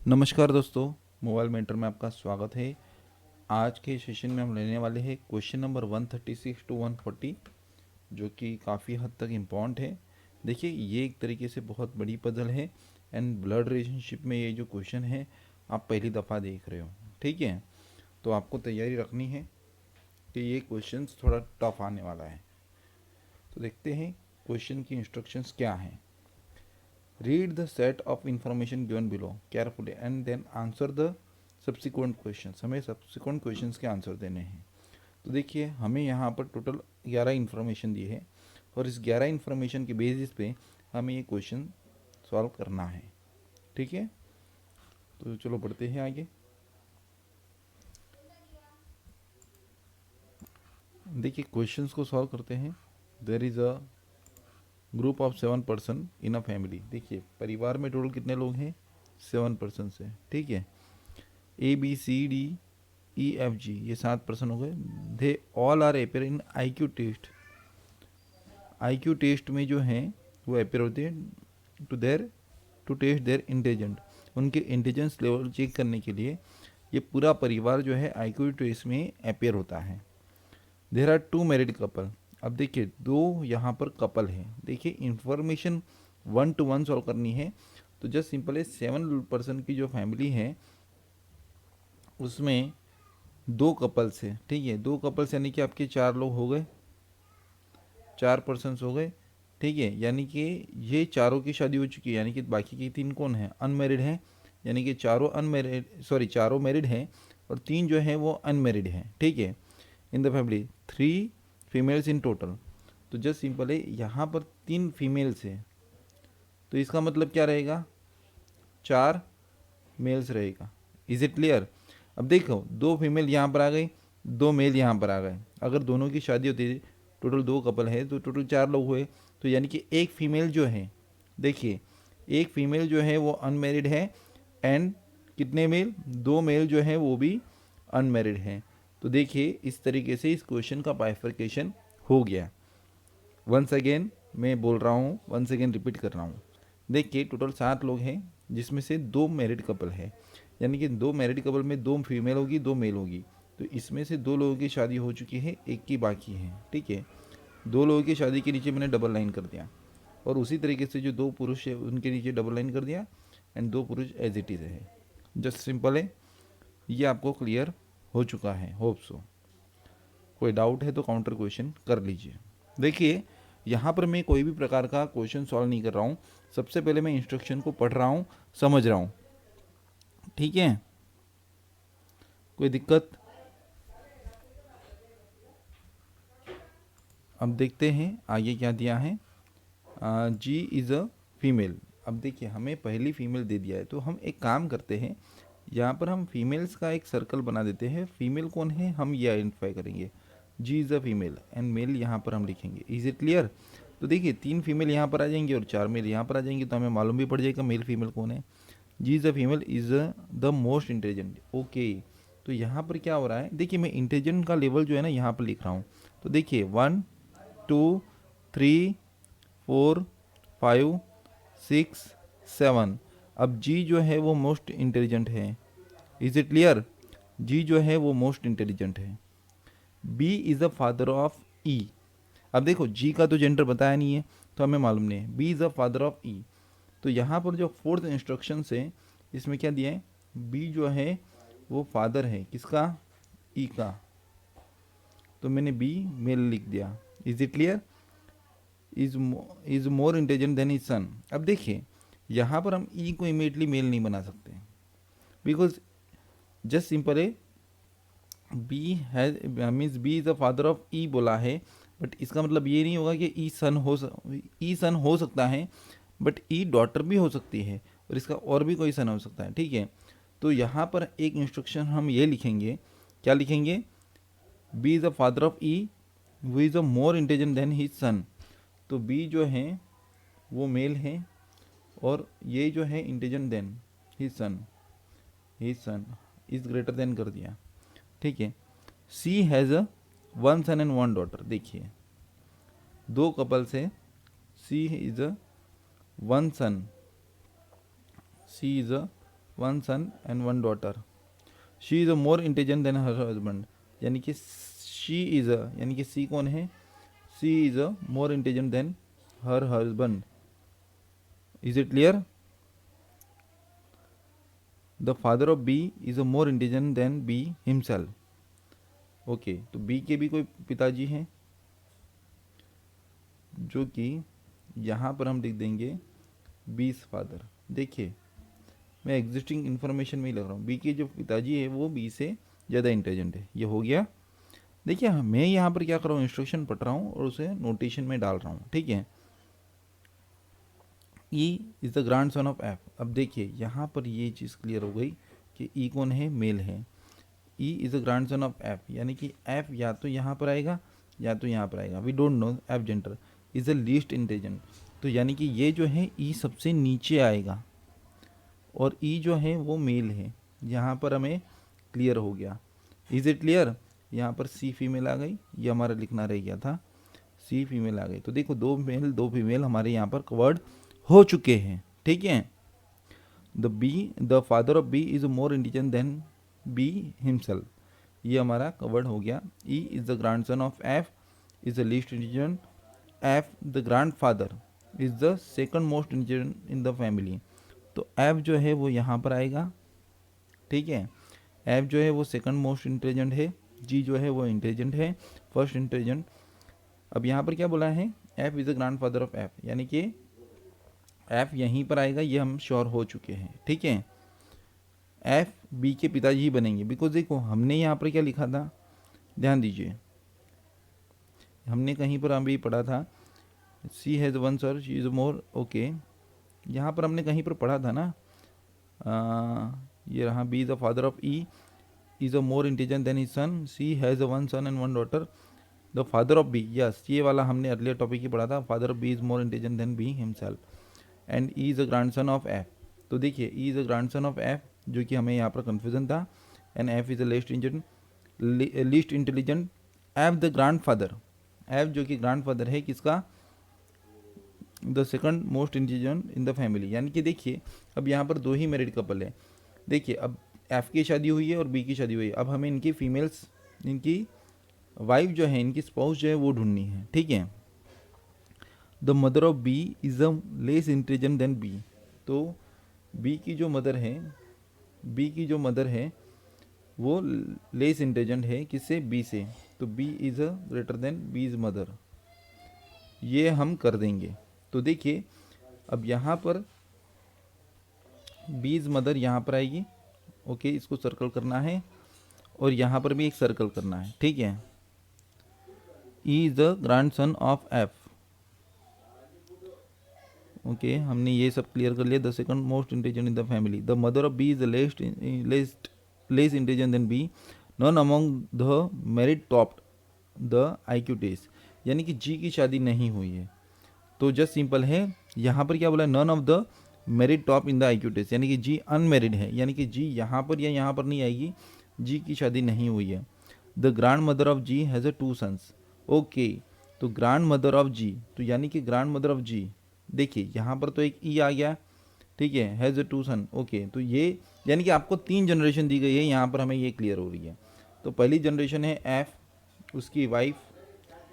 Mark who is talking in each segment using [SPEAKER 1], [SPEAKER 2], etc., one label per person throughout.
[SPEAKER 1] नमस्कार दोस्तों, mobile mentor में आपका स्वागत है। आज के सेशन में हम लेने वाले हैं क्वेश्चन नंबर 136 टू 140, जो कि काफ़ी हद तक इम्पॉर्टेंट है। देखिए, ये एक तरीके से बहुत बड़ी पजल है एंड ब्लड रिलेशनशिप में ये जो क्वेश्चन है आप पहली दफ़ा देख रहे हो, ठीक है। तो आपको तैयारी रखनी है कि ये क्वेश्चन थोड़ा टफ आने वाला है। तो देखते हैं क्वेश्चन की इंस्ट्रक्शंस क्या हैं। Read the set of information given below carefully and then answer the subsequent questions। हमें subsequent questions के आंसर देने हैं। तो देखिए, हमें यहाँ पर टोटल 11 इन्फॉर्मेशन दी है और इस 11 इन्फॉर्मेशन के बेसिस पे हमें ये क्वेश्चन सॉल्व करना है, ठीक है। तो चलो बढ़ते हैं आगे। देखिए, क्वेश्चंस को सॉल्व करते हैं। There is a group of 7 person in a family. देखिए, परिवार में टोटल कितने लोग हैं? 7 पर्सन है, ठीक है। ABCDEFG ये 7 पर्सन हो गए। They all are appear in IQ test. IQ test में जो हैं वो अपेयर होते हैं टू टेस्ट देयर इंटेलिजेंट। उनके इंटेलिजेंस लेवल चेक करने के लिए ये पूरा परिवार जो है IQ टेस्ट में अपेयर होता है। There are 2 married couple. अब देखिए, 2 यहाँ पर कपल हैं। देखिए, इंफॉर्मेशन 1 to 1 सॉल्व करनी है। तो जस्ट सिंपल है, 7 पर्सन की जो फैमिली है उसमें 2 कपल्स है, ठीक है। 2 कपल्स यानी कि आपके 4 लोग हो गए, 4 पर्सन्स हो गए, ठीक है। यानी कि ये चारों की शादी हो चुकी है, यानी कि बाकी की 3 कौन है? अनमेरिड हैं। यानी कि चारों मैरिड हैं और 3 जो हैं वो अनमेरिड हैं, ठीक है। इन the family 3 females in total. तो जस्ट सिंपल है, यहाँ पर 3 फीमेल्स है, तो इसका मतलब क्या रहेगा? 4 मेल्स रहेगा। Is it clear? अब देखो, 2 फीमेल यहाँ पर आ गई, 2 मेल यहाँ पर आ गए। अगर दोनों की शादी होती है, टोटल 2 कपल है तो टोटल 4 लोग हुए। तो यानी कि एक फीमेल जो है, देखिए, एक फीमेल जो है वो अनमेरिड है एंड कितने मेल? 2 मेल जो है वो भी अनमेरिड हैं। तो देखिए, इस तरीके से इस क्वेश्चन का बाइफर्केशन हो गया। वंस अगेन मैं बोल रहा हूँ, वंस अगेन रिपीट कर रहा हूँ। देखिए, टोटल 7 लोग हैं जिसमें से 2 मैरिड कपल है, यानी कि 2 मैरिड कपल में 2 फीमेल होगी, 2 मेल होगी। तो इसमें से 2 लोगों की शादी हो चुकी है, एक की बाकी है, ठीक है। 2 लोगों की शादी के नीचे मैंने डबल लाइन कर दिया और उसी तरीके से जो 2 पुरुष है उनके नीचे डबल लाइन कर दिया एंड 2 पुरुष एज इट इज़ है। जस्ट सिंपल है, ये आपको क्लियर हो चुका है, होप सो। कोई डाउट है तो काउंटर क्वेश्चन कर लीजिए। देखिए, यहाँ पर मैं कोई भी प्रकार का क्वेश्चन सॉल्व नहीं कर रहा हूँ। सबसे पहले मैं इंस्ट्रक्शन को पढ़ रहा हूँ, समझ रहा हूँ, ठीक है। कोई दिक्कत? अब देखते हैं आगे क्या दिया है। G is a female. अब देखिए, हमें पहली फीमेल दे दिया है, तो हम एक काम करते हैं, यहाँ पर हम फीमेल्स का एक सर्कल बना देते हैं। फीमेल कौन है हम ये आइडेंटिफाई करेंगे। G is a female and male यहाँ पर हम लिखेंगे। Is it clear? तो देखिए, 3 फीमेल यहाँ पर आ जाएंगे और 4 मेल यहाँ पर आ जाएंगे, तो हमें मालूम भी पड़ जाएगा मेल फीमेल कौन है। G is a female is the most intelligent. Okay, तो यहाँ पर क्या हो रहा है? देखिए, मैं इंटेलिजेंट का लेवल जो है ना यहाँ पर लिख रहा हूँ। तो देखिए, 1 2 3 4 5 6 7। अब जी जो है वो मोस्ट इंटेलिजेंट है। Is it clear? जी जो है वो मोस्ट इंटेलिजेंट है। B is the father of E. अब देखो, जी का तो जेंडर बताया नहीं है तो हमें मालूम नहीं है। B is the father of E. तो यहाँ पर जो 4th इंस्ट्रक्शन है इसमें क्या दिया है? बी जो है वो फादर है किसका? ई का। तो मैंने बी मेल लिख दिया। Is it clear? Is more intelligent than is son. अब देखिए, यहाँ पर हम ई को इमीडिएटली मेल नहीं बना सकते, बिकॉज जस्ट सिंपल है, B has means B is the father of E बोला है, बट इसका मतलब ये नहीं होगा कि ई सन हो सकता है, बट ई डॉटर भी हो सकती है और इसका और भी कोई सन हो सकता है, ठीक है। तो यहाँ पर एक इंस्ट्रक्शन हम ये लिखेंगे, क्या लिखेंगे? B is the father of E वो is a more intelligent than his son. तो बी जो है वो मेल है और ये जो है intelligent than his son is greater than कर दिया, ठीक है। C has a 1 son and 1 daughter. देखिए, 2 कपल से C is a 1 son, C is a 1 son and 1 daughter. She is a more intelligent than her husband, यानी कि she is अ, यानी कि सी कौन है, C is a more intelligent than her husband. Is it clear? The father of B is a more intelligent than B himself. Okay, तो B के भी कोई पिताजी हैं, जो कि यहाँ पर हम लिख देंगे बीस फादर। देखिए मैं एग्जिस्टिंग इन्फॉर्मेशन में ही लग रहा हूँ, बी के जो पिताजी है वो बी से ज़्यादा इंटेलिजेंट है, ये हो गया। देखिए मैं यहाँ पर क्या कर रहा हूँ, इंस्ट्रक्शन पढ़ रहा हूँ और उसे नोटेशन में डाल रहा हूँ, ठीक है। E is the grand son of F. अब देखिए यहाँ पर ये चीज़ क्लियर हो गई कि ई कौन है, मेल है। E is the grand son of F, यानी कि एफ या तो यहाँ पर आएगा या तो यहाँ पर आएगा। We don't know F gender is the least intelligent, तो यानी कि ये जो है ई सबसे नीचे आएगा और ई जो है वो मेल है। यहाँ पर हमें क्लियर हो गया। Is it clear? यहाँ पर सी फीमेल आ गई, ये हमारा लिखना रह गया था, सी फीमेल आ गई। तो देखो दो मेल दो फीमेल हमारे यहाँ पर कवर्ड हो चुके हैं, ठीक है। The father of B is more intelligent than B himself, ये हमारा कवर्ड हो गया। E is the grand son of F, is the least intelligent. F the grand father is the second most intelligent in the family, तो F जो है वो यहाँ पर आएगा, ठीक है। एफ जो है वो सेकंड मोस्ट इंटेलिजेंट है, जी जो है वो इंटेलिजेंट है, फर्स्ट इंटेलिजेंट। अब यहाँ पर क्या बोला है, F is the grand father of F, यानी कि एफ यहीं पर आएगा, ये हम श्योर हो चुके हैं, ठीक है। एफ बी के पिताजी ही बनेंगे, बिकॉज देखो हमने यहाँ पर क्या लिखा था, ध्यान दीजिए, हमने कहीं पर अभी पढ़ा था C has one sir she is more, okay, यहाँ पर हमने कहीं पर पढ़ा था ना, ये रहा, B is the father of E is a more intelligent than his son, C has one son and one daughter. The father of B, yes ये वाला हमने अर्लियर टॉपिक ही पढ़ा था, father of B is more intelligent than B himself, and E is a grand son of F. तो देखिए E is a grand son of F, जो कि हमें यहाँ पर कन्फ्यूजन था, and F is a least intelligent. F the grand father, F जो कि ग्रैंड फादर है किसका, the second most intelligent in the family. यानी कि देखिए अब यहाँ पर दो ही मैरिड कपल है, देखिए अब एफ की शादी हुई है और बी की शादी हुई है, अब हमें इनकी फीमेल्स, इनकी वाइफ जो है, इनकी स्पाउस जो है वो ढूंढनी है, ठीक है। The mother of B is a less intelligent than B, तो बी की जो मदर है, बी की जो मदर है वो लेस इंटेलिजेंट है किससे, बी से, तो B is a greater than B is mother, ये हम कर देंगे। तो देखिए अब यहाँ पर बी इज़ मदर यहाँ पर आएगी, ओके, इसको सर्कल करना है और यहाँ पर भी एक सर्कल करना है, ठीक है। E is the grand son of F, okay, हमने ये सब क्लियर कर लिया। The second most intelligent in the family, the mother of B is the less intelligent than B, none among the merit topped the IQ test, यानी कि जी की शादी नहीं हुई है, तो जस्ट सिंपल है, यहाँ पर क्या बोला है, none of the merit top in the IQ test, यानी कि जी अनमेरिड है, यानी कि जी यहाँ पर या यहाँ पर नहीं आएगी, जी की शादी नहीं हुई है। The grand mother of G has a 2 sons, okay, तो ग्रैंड मदर ऑफ जी, तो यानी कि ग्रैंड मदर ऑफ जी, देखिए यहाँ पर तो एक ई आ गया, ठीक है, हैज़ अ 2 सन, ओके, तो ये यानी कि आपको 3 जनरेशन दी गई है, यहाँ पर हमें ये क्लियर हो रही है। तो पहली जनरेशन है एफ, उसकी वाइफ,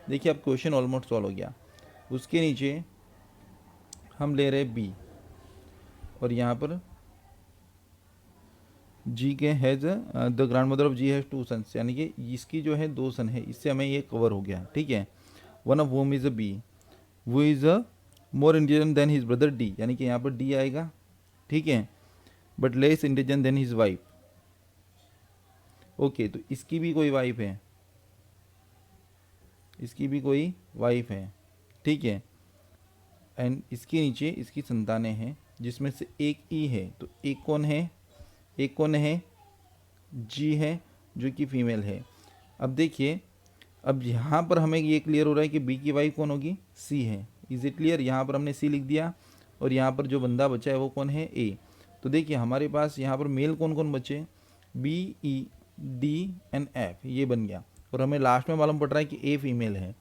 [SPEAKER 1] देखिए अब क्वेश्चन ऑलमोस्ट सॉल्व हो गया। उसके नीचे हम ले रहे बी और यहाँ पर जी के has the grand mother of G has 2 sons, यानी कि इसकी जो है 2 सन है, इससे हमें ये कवर हो गया, ठीक है। One of whom is a B, वो is a more intelligent than his brother D, यानी कि यहाँ पर डी आएगा, ठीक है, but less intelligent than his wife, okay, तो इसकी भी कोई वाइफ है, इसकी भी कोई वाइफ है, ठीक है, एंड इसके नीचे इसकी संतानें हैं जिसमें से एक ई है, तो एक कौन है, एक कौन है, जी है, जो कि फीमेल है। अब देखिए अब यहाँ पर हमें ये क्लियर हो रहा है कि बी की वाइफ कौन होगी, सी है। Is it clear? यहाँ पर हमने सी लिख दिया और यहाँ पर जो बंदा बचा है वो कौन है, ए। तो देखिए हमारे पास यहाँ पर मेल कौन कौन बचे, B, E, D and F, ये बन गया। और हमें लास्ट में मालूम पड़ रहा है कि ए फीमेल है,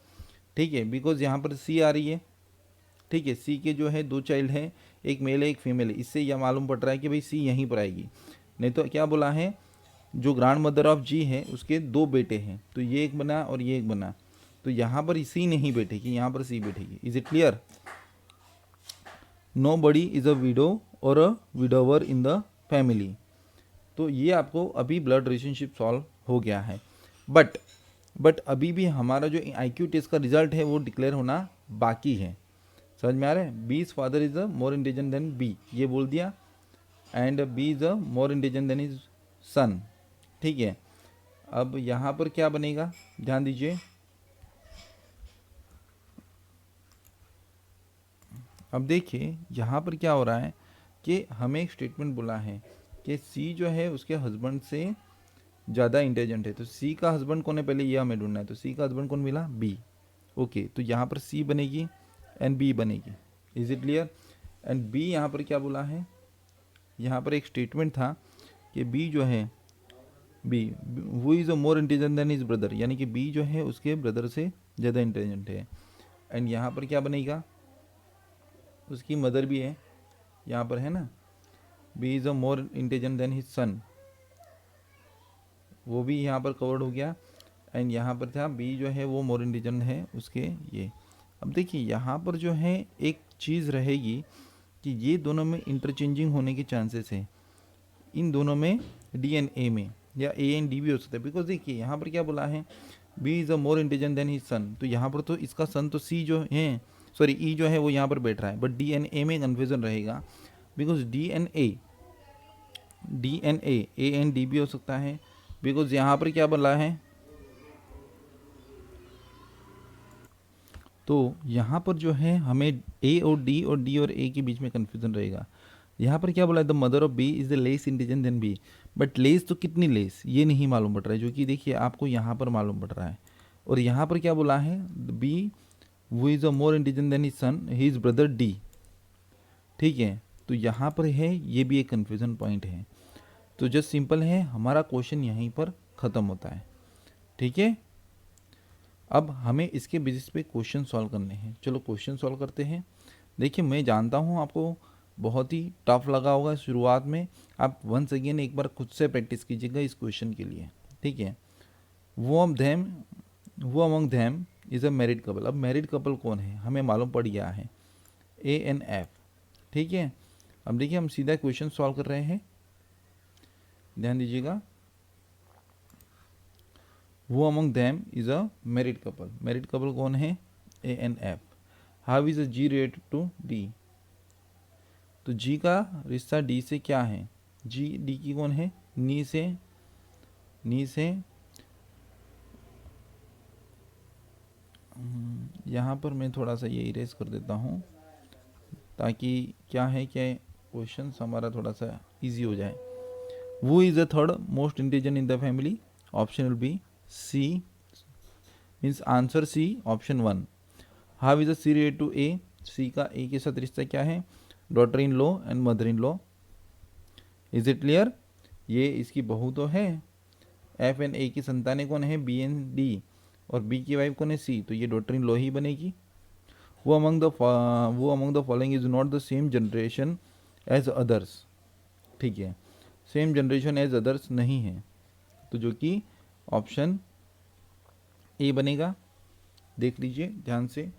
[SPEAKER 1] ठीक है, बिकॉज यहाँ पर सी आ रही है, ठीक है। सी के जो है 2 चाइल्ड हैं, एक मेल है एक फीमेल है, इससे यह मालूम पड़ रहा है कि भाई सी यहीं पर आएगी। नहीं तो क्या बोला है, जो ग्रैंड मदर ऑफ जी है उसके 2 बेटे हैं, तो ये एक बना और ये एक बना, तो यहाँ पर सी नहीं बैठेगी, यहाँ पर सी बैठेगी। Is it clear? Nobody is a widow और a widower in the family. तो ये आपको अभी ब्लड रिलेशनशिप सॉल्व हो गया है। बट अभी भी हमारा जो IQ टेस्ट का रिजल्ट है वो डिक्लेयर होना बाकी है। समझ में आ रहा है? B's father is a more intelligent than B, ये बोल दिया, and B is a more intelligent than is son. ठीक है। अब यहाँ पर क्या बनेगा, ध्यान दीजिए। अब देखिए यहाँ पर क्या हो रहा है कि हमें एक स्टेटमेंट बोला है कि सी जो है उसके हस्बैंड से ज़्यादा इंटेलिजेंट है, तो सी का हस्बैंड कौन है पहले ये हमें ढूंढना है। तो सी का हस्बैंड कौन मिला, बी। ओके, तो यहाँ पर सी बनेगी एंड बी बनेगी। Is it clear? And B यहाँ पर क्या बोला है, यहाँ पर एक स्टेटमेंट था कि बी जो है, बी वो is a more intelligent than is brother, यानी कि बी जो है उसके ब्रदर से ज़्यादा इंटेलिजेंट है। एंड यहाँ पर क्या बनेगा, उसकी मदर भी है यहाँ पर, है ना। B is a more intelligent than his son, वो भी यहाँ पर कवर्ड हो गया। एंड यहाँ पर था बी जो है वो मोर इंटेलिजेंट है उसके ये। अब देखिए यहाँ पर जो है एक चीज़ रहेगी कि ये दोनों में इंटरचेंजिंग होने के चांसेस है, इन दोनों में DNA में, या A एंड D भी हो सकता है। बिकॉज देखिए यहाँ पर क्या बोला है, B is a more intelligent than his son, तो यहाँ पर तो इसका सन तो सी जो है, सॉरी ई जो है वो यहाँ पर बैठ रहा है, बट DNA में कन्फ्यूज़न रहेगा। Because DNA A and D भी हो सकता है। बिकॉज यहाँ पर क्या बोला है, तो यहाँ पर जो है हमें A और D और D और A के बीच में कन्फ्यूज़न रहेगा। यहाँ पर क्या बोला है, the mother of B is the less intelligent than B, but less तो कितनी लेस ये नहीं मालूम पड़ रहा है, जो कि देखिए आपको यहाँ पर मालूम पड़ रहा है। और यहाँ पर क्या बोला है, बी वो is a more intelligent than his sun, he is brother D. ठीक है, तो यहाँ पर है, ये भी एक कन्फ्यूज़न पॉइंट है। तो जस्ट सिंपल है, हमारा क्वेश्चन यहीं पर ख़त्म होता है। ठीक है, अब हमें इसके बेसिस पे क्वेश्चन सॉल्व करने हैं। चलो क्वेश्चन सॉल्व करते हैं। देखिए मैं जानता हूँ आपको बहुत ही टफ लगा होगा शुरुआत में, आप वंस अगेन एक बार खुद से प्रैक्टिस कीजिएगा इस क्वेश्चन के लिए। ठीक है, वो among them is a married couple. अब मैरिड कपल कौन है हमें मालूम पड़ गया है, A एंड F। ठीक है, अब देखिए हम सीधा क्वेश्चन सॉल्व कर रहे हैं, ध्यान दीजिएगा। Who among them is a married couple, married couple कौन है, A and F। How is a G related to D, तो G का रिश्ता D से क्या है, G D की कौन है, नी से यहाँ पर मैं थोड़ा सा ये इरेज कर देता हूँ ताकि क्या है कि क्वेश्चन हमारा थोड़ा सा इजी हो जाए। वो is the third most intelligent in the family, option will be C, means answer C, option 1। How is the C related to A, C का ए के साथ रिश्ता क्या है, daughter in law and mother in law. Is it clear? ये इसकी बहू तो है, F एंड A की संतानें कौन है, B एंड D, और B की वाइफ कौन है, C, तो ये डॉटर इन लॉ ही बनेगी। Who among the following is not the same generation as others. ठीक है, सेम जनरेशन एज अदर्स नहीं है, तो जो कि ऑप्शन ए बनेगा। देख लीजिए ध्यान से।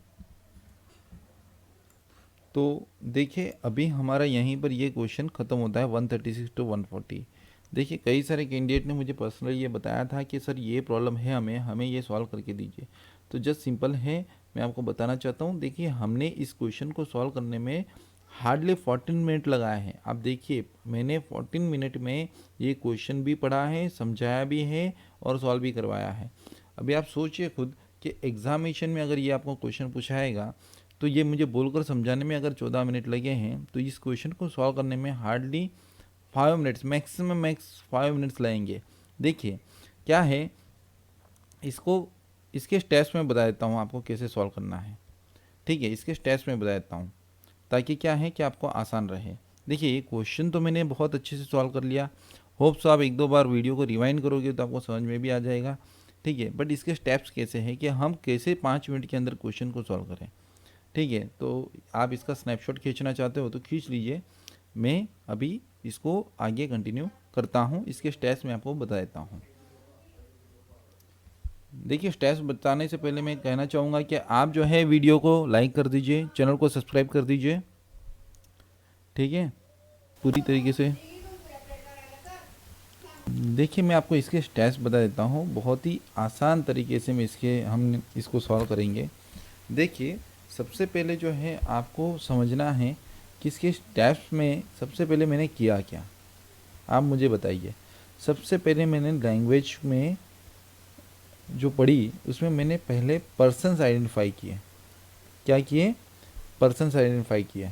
[SPEAKER 1] तो देखिए अभी हमारा यहीं पर ये क्वेश्चन ख़त्म होता है 136 to 140। देखिए कई सारे कैंडिडेट ने मुझे पर्सनली ये बताया था कि सर ये प्रॉब्लम है, हमें ये सॉल्व करके दीजिए। तो जस्ट सिंपल है, मैं आपको बताना चाहता हूँ। देखिए हमने इस क्वेश्चन को सॉल्व करने में हार्डली 14 मिनट लगाए हैं। आप देखिए मैंने 14 मिनट में ये क्वेश्चन भी पढ़ा है, समझाया भी है और सॉल्व भी करवाया है। अभी आप सोचिए खुद कि एग्जामिनेशन में अगर ये आपको क्वेश्चन पूछाएगा तो ये मुझे बोलकर समझाने में अगर 14 मिनट लगे हैं, तो इस क्वेश्चन को सॉल्व करने में हार्डली 5 मिनट्स, मैक्सिमम 5 मिनट्स लगेंगे। देखिए क्या है, इसको इसके स्टेप्स में बता देता हूँ आपको कैसे सॉल्व करना है। ठीक है, इसके स्टेप्स में बता देता हूँ ताकि क्या है कि आपको आसान रहे। देखिए ये क्वेश्चन तो मैंने बहुत अच्छे से सॉल्व कर लिया, होप सो आप 1-2 बार वीडियो को रिवाइंड करोगे तो आपको समझ में भी आ जाएगा। ठीक है, बट इसके स्टेप्स कैसे हैं कि हम कैसे 5 मिनट के अंदर क्वेश्चन को सॉल्व करें। ठीक है, तो आप इसका स्नैपशॉट खींचना चाहते हो तो खींच लीजिए। मैं अभी इसको आगे कंटिन्यू करता हूँ, इसके स्टेप्स मैं आपको बता देता हूँ। देखिए, स्टेप्स बताने से पहले मैं कहना चाहूँगा कि आप जो है वीडियो को लाइक कर दीजिए, चैनल को सब्सक्राइब कर दीजिए, ठीक है, पूरी तरीके से। देखिए, मैं आपको इसके स्टेप्स बता देता हूँ, बहुत ही आसान तरीके से हम इसको सॉल्व करेंगे। देखिए, सबसे पहले जो है आपको समझना है कि इसके स्टेप्स में सबसे पहले मैंने किया क्या, आप मुझे बताइए। सबसे पहले मैंने लैंग्वेज में जो पढ़ी उसमें मैंने पहले पर्सन्स आइडेंटिफाई किए। क्या किए? पर्सन्स आइडेंटिफाई किए,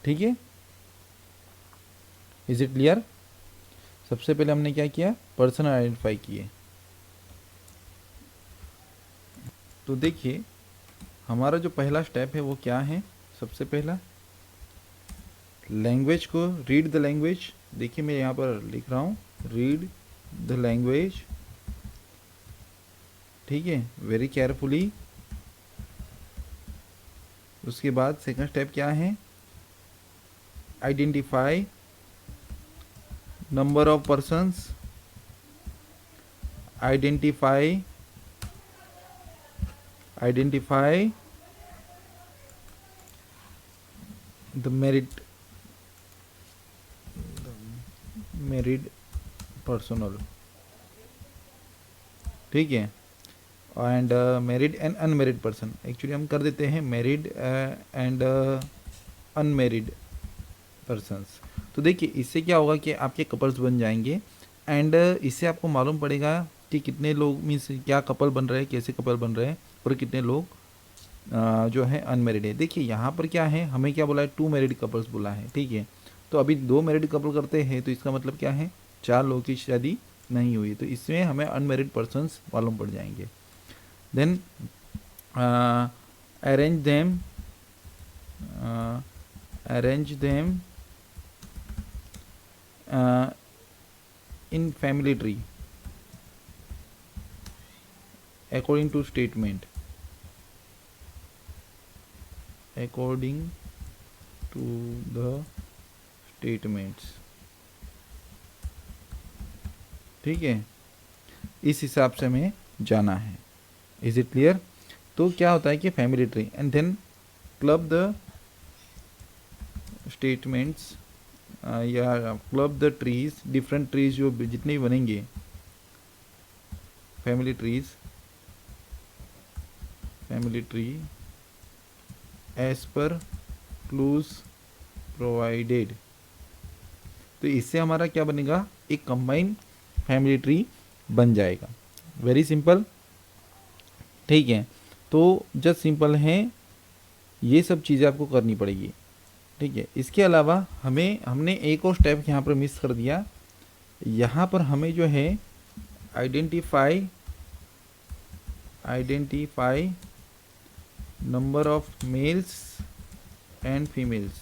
[SPEAKER 1] ठीक है। Is it clear? सबसे पहले हमने क्या किया? पर्सन आइडेंटिफाई किए। तो देखिए, हमारा जो पहला स्टेप है वो क्या है? सबसे पहला लैंग्वेज को रीड द लैंग्वेज। देखिए, मैं यहाँ पर लिख रहा हूँ रीड द लैंग्वेज, ठीक है, वेरी केयरफुली। उसके बाद सेकंड स्टेप क्या है? Identify number of persons, identify the married personal, ठीक है, and married and unmarried person. Actually हम कर देते हैं मैरिड एंड अनमेरिड पर्सन्स। तो देखिए, इससे क्या होगा कि आपके कपल्स बन जाएंगे, एंड इससे आपको मालूम पड़ेगा कि कितने लोग मीन्स क्या कपल बन रहे हैं, कैसे कपल बन रहे हैं, और कितने लोग जो है अनमेरिड है। देखिए, यहाँ पर क्या है, हमें क्या बोला है? 2 मैरिड कपल्स बोला है, ठीक है। तो अभी 2 मैरिड कपल करते हैं, तो इसका मतलब क्या है? 4 लोगों की शादी नहीं हुई, तो इसमें हमें अनमेरिड पर्सन्स मालूम पड़ जाएंगे। Then arrange them in family tree according to statement, according to the statements, ठीक है, इस हिसाब से हमें जाना है। Is it clear? तो क्या होता है कि family tree, and then club the statements या club the trees, different trees जो जितने भी बनेंगे family tree as per clues provided. तो इससे हमारा क्या बनेगा? एक कंबाइंड फैमिली ट्री बन जाएगा। वेरी सिंपल, ठीक है। तो जस्ट सिंपल है, ये सब चीज़ें आपको करनी पड़ेगी, ठीक है। इसके अलावा हमने एक और स्टेप यहाँ पर मिस कर दिया। यहाँ पर हमें जो है identify number of males and females,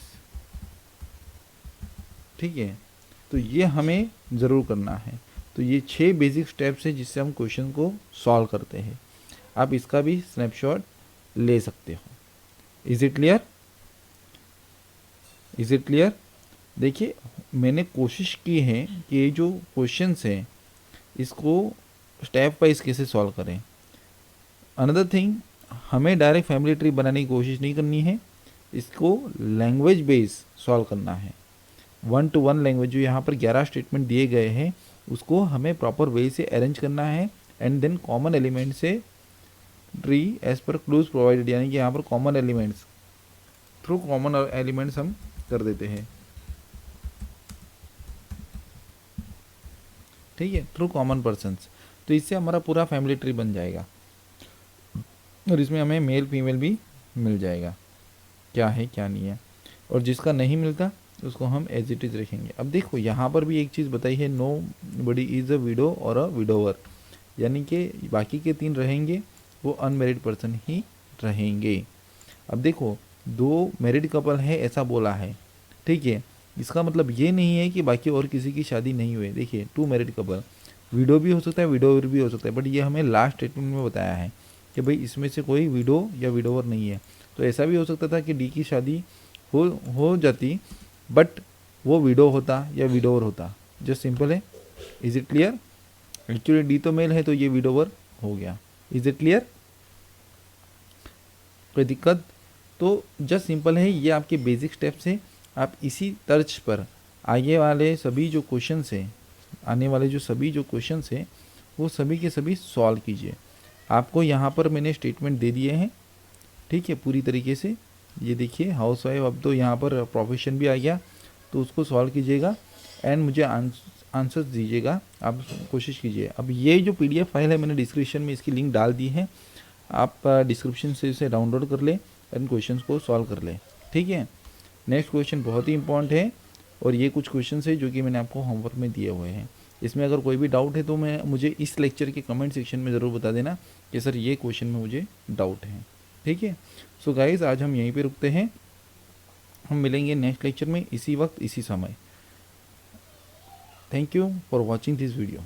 [SPEAKER 1] ठीक है। तो ये हमें ज़रूर करना है। तो ये 6 बेसिक स्टेप्स हैं जिससे हम क्वेश्चन को सॉल्व करते हैं। आप इसका भी स्नैपशॉट ले सकते हो। Is it clear? देखिए, मैंने कोशिश की है कि ये जो क्वेश्चंस हैं इसको स्टेप वाइज कैसे सॉल्व करें। अनदर थिंग, हमें डायरेक्ट फैमिली ट्री बनाने की कोशिश नहीं करनी है, इसको लैंग्वेज बेस सॉल्व करना है। 1 to 1 लैंग्वेज जो यहाँ पर 11 स्टेटमेंट दिए गए हैं उसको हमें प्रॉपर वे से अरेंज करना है, एंड देन कॉमन एलिमेंट से tree as per clues provided, यानी कि यहाँ पर common elements, through common elements हम कर देते हैं, ठीक है, थ्रू कॉमन पर्सन्स। तो इससे हमारा पूरा फैमिली ट्री बन जाएगा, और इसमें हमें मेल फीमेल भी मिल जाएगा, क्या है क्या नहीं है। और जिसका नहीं मिलता उसको हम एज इट इज़ रखेंगे। अब देखो, यहाँ पर भी एक चीज़ बताई है, nobody is a widow और अ विडोवर, यानी कि बाकी के 3 रहेंगे वो अनमेरिड पर्सन ही रहेंगे। अब देखो, 2 मैरिड कपल है ऐसा बोला है, ठीक है। इसका मतलब ये नहीं है कि बाकी और किसी की शादी नहीं हुई। देखिए, 2 मैरिड कपल, विडो भी हो सकता है, विडोवर भी हो सकता है, बट ये हमें लास्ट स्टेटमेंट में बताया है कि भाई इसमें से कोई विडो या विडोवर नहीं है। तो ऐसा भी हो सकता था कि डी की शादी हो जाती बट वो विडो होता या विडोवर होता। जस्ट सिंपल है। Is it clear? Actually D तो मेल है तो ये विडोवर हो गया। Is it clear? कोई दिक्कत? तो जस्ट सिंपल है, ये आपके बेसिक स्टेप्स है। आप इसी तर्ज पर आगे वाले सभी जो क्वेश्चंस हैं, आने वाले जो सभी जो क्वेश्चंस हैं वो सभी के सभी सॉल्व कीजिए। आपको यहाँ पर मैंने स्टेटमेंट दे दिए हैं, ठीक है, पूरी तरीके से। ये देखिए हाउस वाइफ, अब तो यहाँ पर प्रोफेशन भी आ गया, तो उसको सॉल्व कीजिएगा एंड मुझे आंसर्स दीजिएगा। आप कोशिश कीजिए। अब ये जो PDF फाइल है मैंने डिस्क्रिप्शन में इसकी लिंक डाल दी है, आप डिस्क्रिप्शन से इसे डाउनलोड कर ले एंड क्वेश्चंस को सॉल्व कर ले, ठीक है। नेक्स्ट क्वेश्चन बहुत ही इंपॉर्टेंट है और ये कुछ क्वेश्चन है जो कि मैंने आपको होमवर्क में दिए हुए हैं। इसमें अगर कोई भी डाउट है तो मुझे इस लेक्चर के कमेंट सेक्शन में ज़रूर बता देना कि सर ये क्वेश्चन में मुझे डाउट है, ठीक है। सो गाइज आज हम यहीं पे रुकते हैं, हम मिलेंगे नेक्स्ट लेक्चर में इसी वक्त इसी समय। Thank you for watching this video.